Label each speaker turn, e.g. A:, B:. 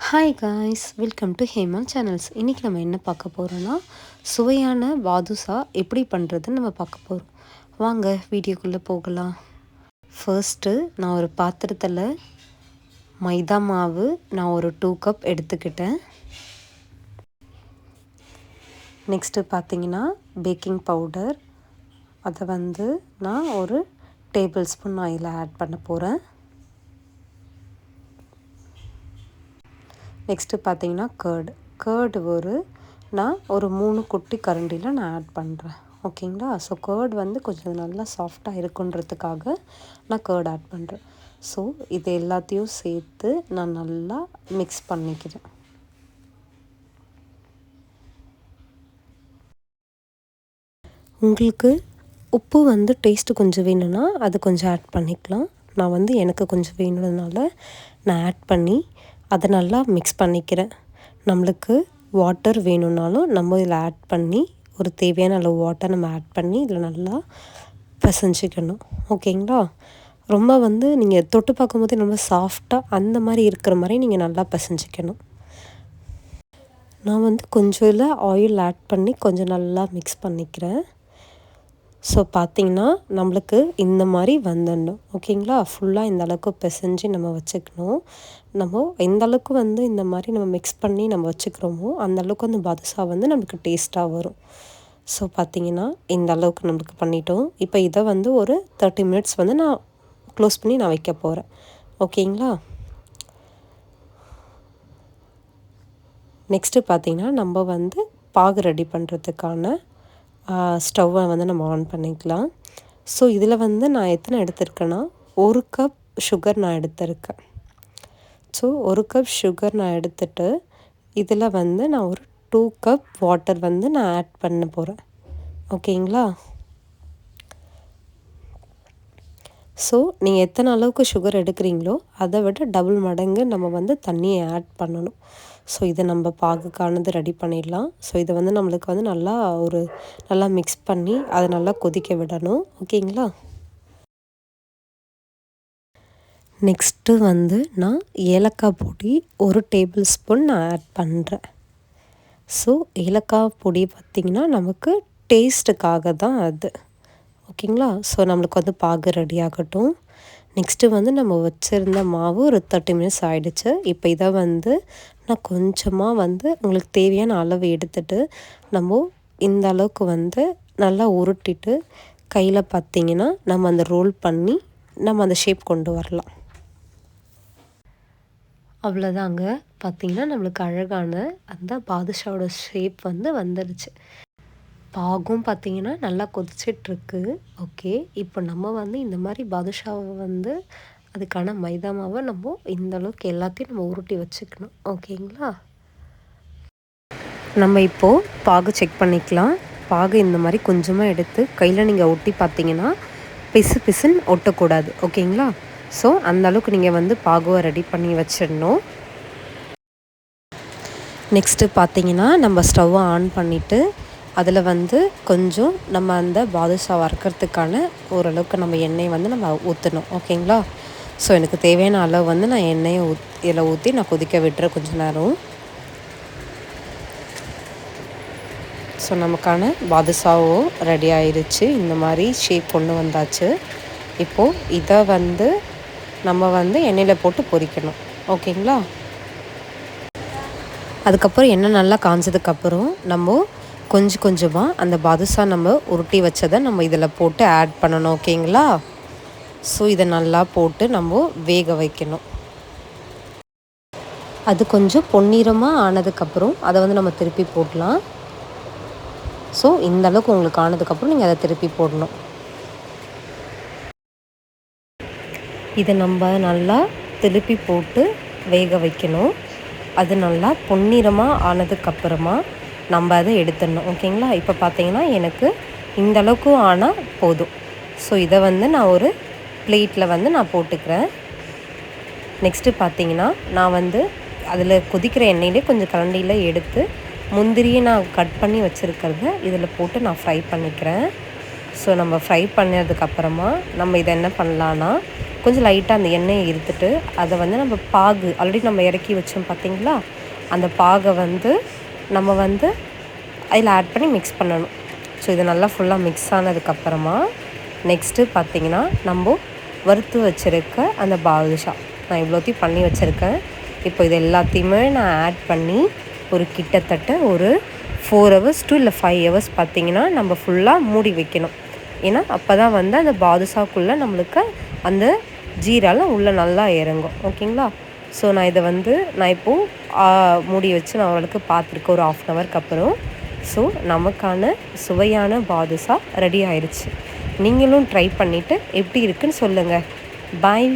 A: Hi guys, welcome to Hema channels. இன்றைக்கி நம்ம என்ன பார்க்க போகிறோன்னா, சுவையான பாதுஷா எப்படி பண்ணுறதுன்னு நம்ம பார்க்க போகிறோம். வாங்க வீடியோக்குள்ளே போகலாம். ஃபர்ஸ்ட்டு நான் ஒரு பாத்திரத்தில் மைதா மாவு நான் ஒரு 2 கப் எடுத்துக்கிட்டேன். நெக்ஸ்ட்டு பார்த்திங்கன்னா பேக்கிங் பவுடர், அதை நான் ஒரு டேபிள் ஸ்பூன் நான் இதில் ஆட் பண்ண போகிறேன். நெக்ஸ்ட்டு பார்த்திங்கன்னா கேர்டு நான் ஒரு 3 குட்டி கரண்டியில் நான் ஆட் பண்ணுறேன். ஓகேங்களா? ஸோ கேர்டு கொஞ்சம் நல்லா சாஃப்டாக இருக்குன்றதுக்காக நான் கேர்டு ஆட் பண்ணுறேன். ஸோ இது எல்லாத்தையும் சேர்த்து நான் நல்லா மிக்ஸ் பண்ணிக்கிறேன். உங்களுக்கு உப்பு டேஸ்ட்டு கொஞ்சம் வேணும்னா அது கொஞ்சம் ஆட் பண்ணிக்கலாம். நான் எனக்கு கொஞ்சம் வேணுன்றதுனால நான் ஆட் பண்ணி அதை நல்லா மிக்ஸ் பண்ணிக்கிறேன். நம்மளுக்கு வாட்டர் வேணும்னாலும் நம்ம இதில் ஆட் பண்ணி ஒரு தேவையான அளவு வாட்டர் நம்ம ஆட் பண்ணி இதில் நல்லா பிசைஞ்சிக்கணும். ஓகேங்களா? ரொம்ப நீங்கள் தொட்டு பார்க்கும்போது ரொம்ப சாஃப்டாக அந்த மாதிரி இருக்கிற மாதிரி நீங்கள் நல்லா பிசைஞ்சிக்கணும். நான் கொஞ்சம் இதில் ஆயில் ஆட் பண்ணி கொஞ்சம் நல்லா மிக்ஸ் பண்ணிக்கிறேன். ஸோ பார்த்திங்கன்னா நம்மளுக்கு இந்த மாதிரி வந்துடணும். ஓகேங்களா? ஃபுல்லாக இந்த அளவுக்கு பிசைஞ்சு நம்ம வச்சுக்கணும். நம்ம எந்த அளவுக்கு இந்த மாதிரி நம்ம மிக்ஸ் பண்ணி நம்ம வச்சுக்கிறோமோ அந்தளவுக்கு அந்த பாதுஷா நம்மளுக்கு டேஸ்ட்டாக வரும். ஸோ பார்த்திங்கன்னா இந்த அளவுக்கு நம்மளுக்கு பண்ணிட்டோம். இப்போ இதை ஒரு 30 மினிட்ஸ் நான் க்ளோஸ் பண்ணி நான் வைக்க போகிறேன். ஓகேங்களா? நெக்ஸ்ட்டு பார்த்திங்கன்னா நம்ம பாகு ரெடி பண்ணுறதுக்கான ஸ்டவ்வை நம்ம ஆன் பண்ணிக்கலாம். ஸோ இதில் நான் எத்தனை எடுத்திருக்கேன்னா 1 கப் சுகர் நான் எடுத்திருக்கேன். ஸோ 1 கப் சுகர் நான் எடுத்துகிட்டு இதில் நான் ஒரு 2 கப் வாட்டர் நான் ஆட் பண்ண போகிறேன். ஓகேங்களா? ஸோ நீங்கள் எத்தனை அளவுக்கு சுகர் எடுக்கிறீங்களோ அதை விட டபுள் மடங்கு நம்ம தண்ணியை ஆட் பண்ணணும். ஸோ இதை நம்ம பாகுக்கானது ரெடி பண்ணிடலாம். ஸோ இதை நம்மளுக்கு நல்லா மிக்ஸ் பண்ணி அதை நல்லா கொதிக்க விடணும். ஓகேங்களா? நெக்ஸ்ட்டு நான் ஏலக்காய் பொடி 1 டேபிள் ஸ்பூன் நான் ஆட் பண்ணுறேன். ஸோ ஏலக்காய் பொடி பார்த்திங்கன்னா நமக்கு டேஸ்ட்டுக்காக தான் அது. ஓகேங்களா? ஸோ நம்மளுக்கு பாகு ரெடி ஆகட்டும். நெக்ஸ்ட்டு நம்ம வச்சுருந்த மாவு ஒரு 30 மினிட்ஸ் ஆகிடுச்சு. இப்போ இதை நான் கொஞ்சமாக உங்களுக்கு தேவையான அளவு எடுத்துகிட்டு நம்ம இந்த அளவுக்கு நல்லா உருட்டிட்டு கையில் பார்த்திங்கன்னா நம்ம அந்த ரோல் பண்ணி நம்ம அந்த ஷேப் கொண்டு வரலாம். அவ்வளோதாங்க. பார்த்திங்கன்னா நம்மளுக்கு அழகான அந்த பாதுஷாவோட ஷேப் வந்துடுச்சு. பாகும் பார்த்திங்கன்னா நல்லா கொதிச்சிட்ருக்கு. ஓகே, இப்போ நம்ம இந்த மாதிரி பாதுஷாவை அதுக்கான மைதா மாவை நம்ம இந்த அளவுக்கு எல்லாத்தையும் நம்ம உருட்டி வச்சுக்கணும். ஓகேங்களா? நம்ம இப்போது பாகு செக் பண்ணிக்கலாம். பாகு இந்த மாதிரி கொஞ்சமாக எடுத்து கையில் நீங்கள் ஒட்டி பார்த்தீங்கன்னா பிசு பிசுன்னு ஒட்டக்கூடாது. ஓகேங்களா? ஸோ அந்த அளவுக்கு நீங்கள் பாகுவை ரெடி பண்ணி வச்சிடணும். நெக்ஸ்ட்டு பார்த்தீங்கன்னா நம்ம ஸ்டவ்வை ஆன் பண்ணிவிட்டு அதில் கொஞ்சம் நம்ம அந்த பாதுஷா வறுக்கிறதுக்கான ஓரளவுக்கு நம்ம எண்ணெயை நம்ம ஊற்றணும். ஓகேங்களா? ஸோ எனக்கு தேவையான அளவு நான் எண்ணெயை இதில் ஊற்றி நான் கொதிக்க விட்டுறேன் கொஞ்சம் நேரம். ஸோ நமக்கான பாதுஷாவோ ரெடி ஆயிடுச்சு. இந்த மாதிரி ஷேப் கொண்டு வந்தாச்சு. இப்போது இதை நம்ம எண்ணெயில் போட்டு பொரிக்கணும். ஓகேங்களா? அதுக்கப்புறம் எண்ணெய் நல்லா காஞ்சதுக்கப்புறம் நம்ம கொஞ்சம் கொஞ்சமாக அந்த பாதுஷா நம்ம உருட்டி வச்சதை நம்ம இதில் போட்டு ஆட் பண்ணணும். ஓகேங்களா? ஸோ இதை நல்லா போட்டு நம்ம வேக வைக்கணும். அது கொஞ்சம் பொன்னிறமாக ஆனதுக்கப்புறம் அதை நம்ம திருப்பி போடலாம். ஸோ இந்த அளவுக்கு உங்களுக்கு ஆனதுக்கப்புறம் நீங்கள் அதை திருப்பி போடணும். இதை நம்ம நல்லா திருப்பி போட்டு வேக வைக்கணும். அது நல்லா பொன்னிறமாக ஆனதுக்கப்புறமா நம்ம அதை எடுத்துடணும். ஓகேங்களா? இப்போ பார்த்தீங்கன்னா எனக்கு இந்த அளவுக்கு ஆனால் போதும். ஸோ இதை நான் ஒரு பிளேட்டில் நான் போட்டுக்கிறேன். நெக்ஸ்ட்டு பார்த்தீங்கன்னா நான் அதில் கொதிக்கிற எண்ணெயிலே கொஞ்சம் கரண்டியில் எடுத்து முந்திரியை நான் கட் பண்ணி வச்சுருக்கிறத இதில் போட்டு நான் ஃப்ரை பண்ணிக்கிறேன். ஸோ நம்ம ஃப்ரை பண்ணதுக்கப்புறமா நம்ம இதை என்ன பண்ணலான்னா கொஞ்சம் லைட்டாக அந்த எண்ணெயை இருத்துட்டு அதை வந்து நம்ம பாகு ஆல்ரெடி நம்ம இறக்கி வச்சோம் பார்த்தீங்களா, அந்த பாகை வந்து நம்ம வந்து அதில் ஆட் பண்ணி மிக்ஸ் பண்ணணும். ஸோ இது நல்லா ஃபுல்லாக மிக்ஸ் ஆனதுக்கப்புறமா நெக்ஸ்ட்டு பார்த்திங்கன்னா நம்ம வறுத்து வச்சுருக்க அந்த பாதுஷா நான் இவ்வளோத்தையும் பண்ணி வச்சுருக்கேன். இப்போ இது எல்லாத்தையுமே நான் ஆட் பண்ணி ஒரு கிட்டத்தட்ட ஒரு 4 hours to இல்லை 5 hours பார்த்திங்கன்னா நம்ம ஃபுல்லாக மூடி வைக்கணும். ஏன்னா அப்போ தான் வந்து அந்த பாதுஷாக்குள்ளே நம்மளுக்கு அந்த ஜீராலாம் உள்ளே நல்லா இறங்கும். ஓகேங்களா? ஸோ நான் இதை வந்து நான் இப்போது மூடி வச்சு நான் அவளுக்கு பார்த்துருக்கேன் ஒரு 1/2 hourக்கு அப்புறம். ஸோ நமக்கான சுவையான பாதுஷா ரெடி ஆயிடுச்சு. நீங்களும் ட்ரை பண்ணிவிட்டு எப்படி இருக்குன்னு சொல்லுங்கள். பாய்.